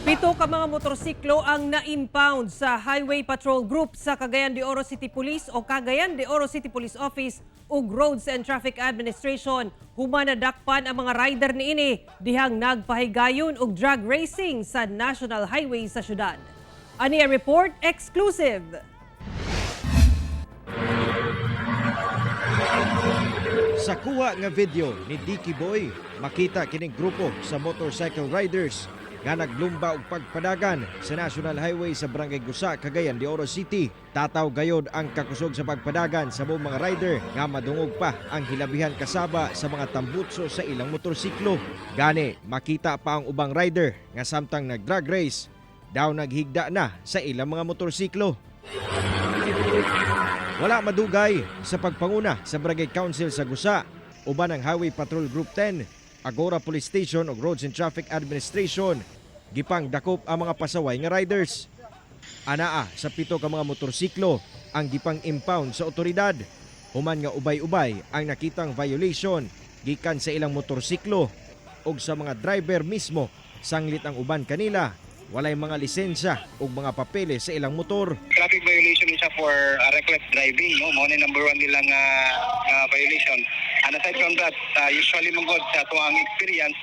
Pito ka mga motorsiklo ang na-impound sa Highway Patrol Group sa Cagayan de Oro City Police o Cagayan de Oro City Police Office ug Roads and Traffic Administration. Humanadakpan ang mga rider niini dihang nagpahigayon og drag racing sa National Highway sa syudad. Ani report exclusive. Sa kuha nga video ni Dicky Boy, makita kining grupo sa motorcycle riders nga naglumba og pagpadagan sa National Highway sa Barangay Gusa, Cagayan de Oro City. Tataw gayod ang kakusog sa pagpadagan sa buong mga rider nga madungog pa ang hilabihan kasaba sa mga tambutso sa ilang motorsiklo. Gani, makita pa ang ubang rider nga samtang nag-drag race daw naghigda na sa ilang mga motorsiklo. Wala madugay sa pagpanguna sa Barangay Council sa Gusa, uban ang Highway Patrol Group 10, Agora Police Station ug Roads and Traffic Administration, gipang dakop ang mga pasaway nga riders. Anaa sa pito ka mga motorsiklo ang gipang impound sa otoridad. Human nga ubay-ubay ang nakitang violation gikan sa ilang motorsiklo ug sa mga driver mismo, sanglit ang uban kanila walay mga lisensya ug mga papeles sa ilang motor. Traffic violation isa for reckless driving, no? Mo ni number 1 nilang violation. And aside from that, usually mong sa tuang experience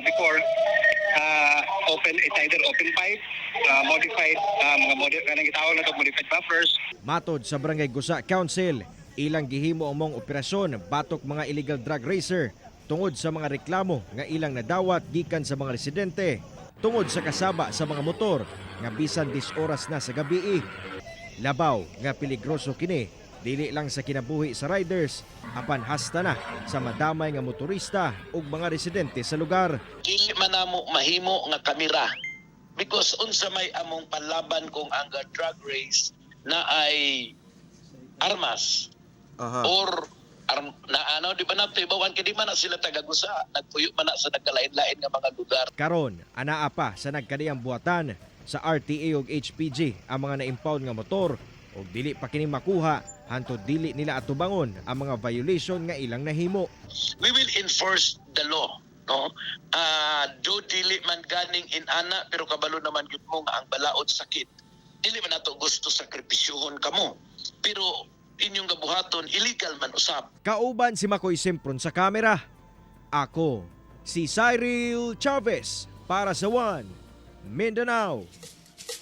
before it's either open pipe, modified kanang gitawag na to modified buffers. Matod sa Barangay Gusa Council, ilang gihimo ang mong operasyon batok mga illegal drug racer tungod sa mga reklamo nga ilang nadawat gikan sa mga residente tungod sa kasaba sa mga motor nga bisan 10 oras na sa gabi. Labaw nga peligroso kini dili lang sa kinabuhi sa riders apan hasta na sa madamay nga motorista ug mga residente sa lugar. Dili man namo mahimo nga kamera because unsa may among panlaban kung ang drag race na ay armas or na di ba nato ibawan kay di man na sila tagagusa nagpuyo man na sa nagkalain-lain nga mga lugar. Karon anaa pa sa nagkadiyang buhatan sa RTA ug HPG ang mga na-impound nga motor ug dili pa kini makuha hantod dili nila atubangon ang mga violation nga ilang nahimo. We will enforce the law, no? Do dili man ganing inana pero kabalo naman gyud mo nga ang balaod sakit. Dili man nato gusto sakripisyohon kamo. Pero inyong gabuhaton illegal man usab. Kauban si Makoy Simpron sa kamera. Ako si Cyril Chavez para sa One Mindanao.